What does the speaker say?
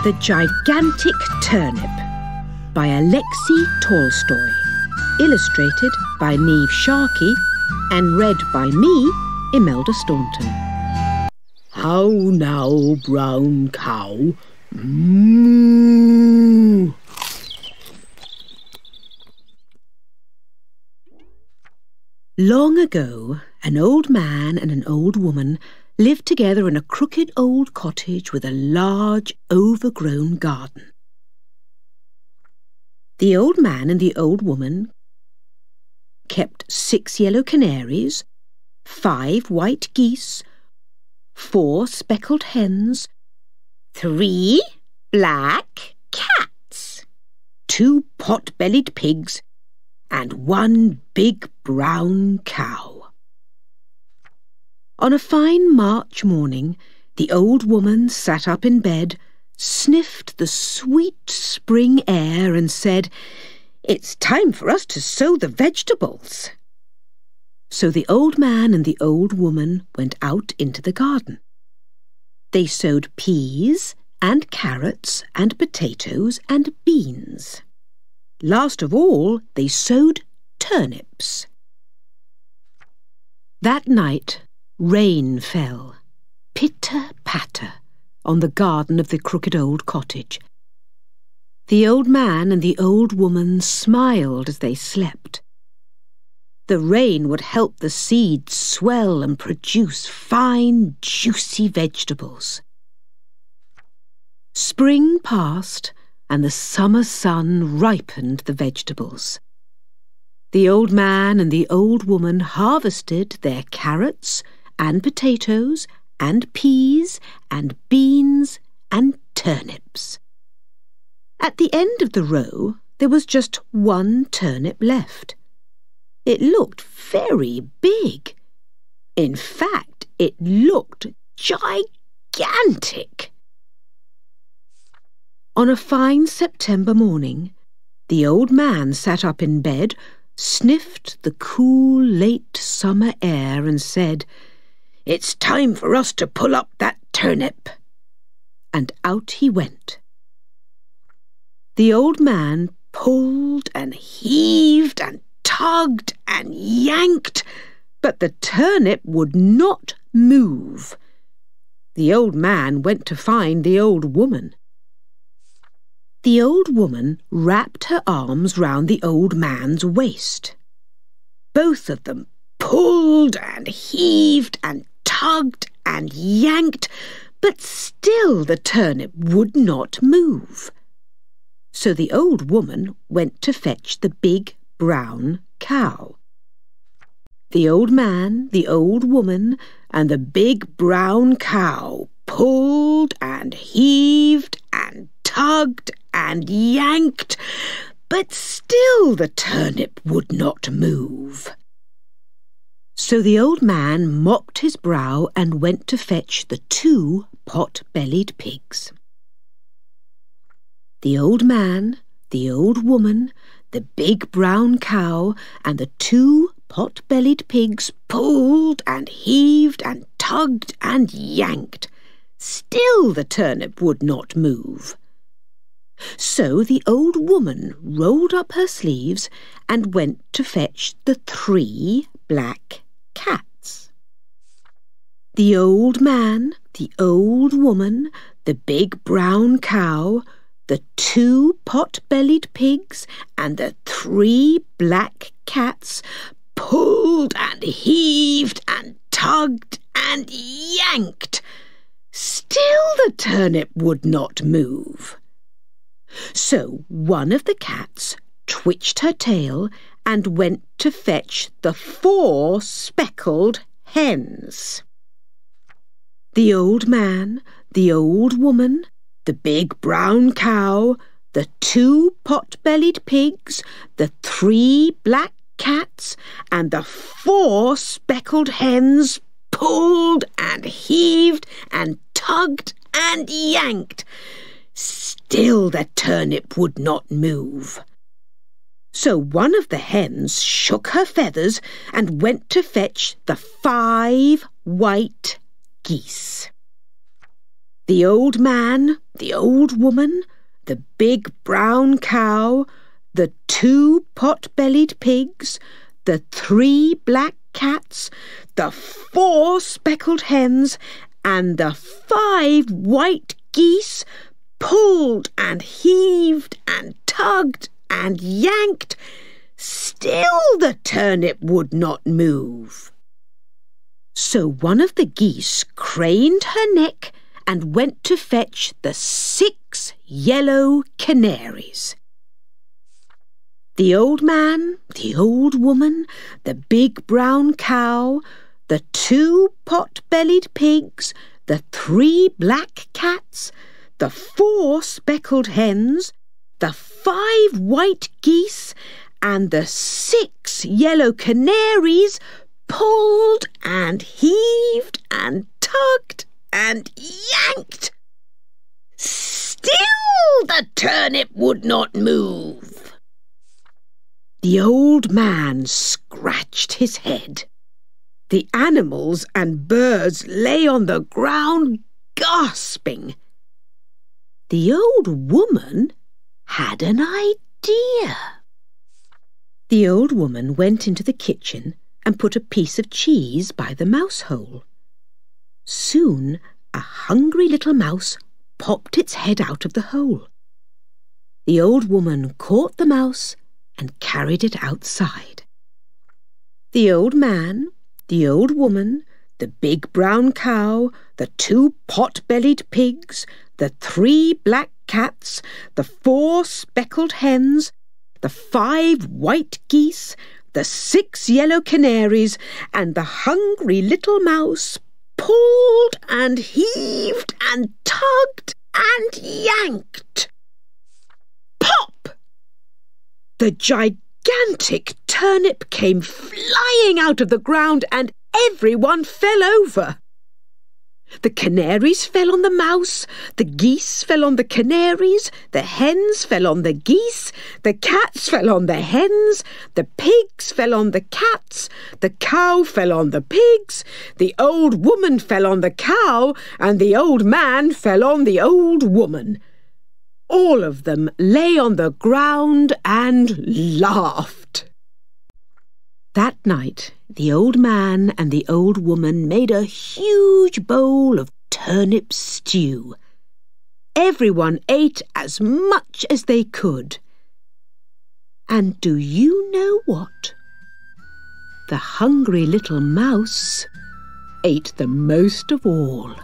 The Gigantic Turnip by Alexei Tolstoy. Illustrated by Neve Sharkey and read by me, Imelda Staunton. How now, brown cow? Moo! Long ago, an old man and an old woman lived together in a crooked old cottage with a large, overgrown garden. The old man and the old woman kept 6 yellow canaries, 5 white geese, 4 speckled hens, 3 black cats, 2 pot-bellied pigs, and 1 big brown cow. On a fine March morning, the old woman sat up in bed, sniffed the sweet spring air and said, "It's time for us to sow the vegetables." So the old man and the old woman went out into the garden. They sowed peas and carrots and potatoes and beans. Last of all, they sowed turnips. That night, rain fell, pitter-patter, on the garden of the crooked old cottage. The old man and the old woman smiled as they slept. The rain would help the seeds swell and produce fine, juicy vegetables. Spring passed, and the summer sun ripened the vegetables. The old man and the old woman harvested their carrots and potatoes and peas and beans and turnips. At the end of the row, there was just 1 turnip left. It looked very big. In fact, it looked gigantic. On a fine September morning, the old man sat up in bed, sniffed the cool late summer air and said, "It's time for us to pull up that turnip." And out he went. The old man pulled and heaved and tugged and yanked, but the turnip would not move. The old man went to find the old woman. The old woman wrapped her arms round the old man's waist. Both of them pulled and heaved and tugged and yanked, but still the turnip would not move. So the old woman went to fetch the big brown cow. The old man, the old woman, and the big brown cow pulled and heaved and tugged and yanked, but still the turnip would not move. So the old man mopped his brow and went to fetch the 2 pot-bellied pigs. The old man, the old woman, the big brown cow, and the 2 pot-bellied pigs pulled and heaved and tugged and yanked. Still the turnip would not move. So the old woman rolled up her sleeves and went to fetch the 3 black cats. The old man, the old woman, the big brown cow, the 2 pot-bellied pigs, and the 3 black cats pulled and heaved and tugged and yanked. Still the turnip would not move. So one of the cats twitched her tail and went to fetch the 4 speckled hens. The old man, the old woman, the big brown cow, the 2 pot-bellied pigs, the 3 black cats, and the 4 speckled hens pulled and heaved and tugged and yanked. Still the turnip would not move. So one of the hens shook her feathers and went to fetch the 5 white geese. The old man, the old woman, the big brown cow, the 2 pot-bellied pigs, the 3 black cats, the 4 speckled hens, and the 5 white geese pulled and heaved and tugged and yanked. Still the turnip would not move. So one of the geese craned her neck and went to fetch the 6 yellow canaries. The old man, the old woman, the big brown cow, the 2 pot-bellied pigs, the 3 black cats, the 4 speckled hens, the 5 white geese, and the 6 yellow canaries pulled and heaved and tugged and yanked. Still the turnip would not move. The old man scratched his head. The animals and birds lay on the ground gasping. The old woman had an idea. The old woman went into the kitchen and put a piece of cheese by the mouse hole. Soon a hungry little mouse popped its head out of the hole. The old woman caught the mouse and carried it outside. The old man, the old woman, the big brown cow, the 2 pot-bellied pigs, the 3 black cats, the 4 speckled hens, the 5 white geese, the 6 yellow canaries, and the hungry little mouse pulled and heaved and tugged and yanked. Pop! The gigantic turnip came flying out of the ground and everyone fell over. The canaries fell on the mouse, the geese fell on the canaries, the hens fell on the geese, the cats fell on the hens, the pigs fell on the cats, the cow fell on the pigs, the old woman fell on the cow, and the old man fell on the old woman. All of them lay on the ground and laughed. That night, the old man and the old woman made a huge bowl of turnip stew. Everyone ate as much as they could. And do you know what? The hungry little mouse ate the most of all.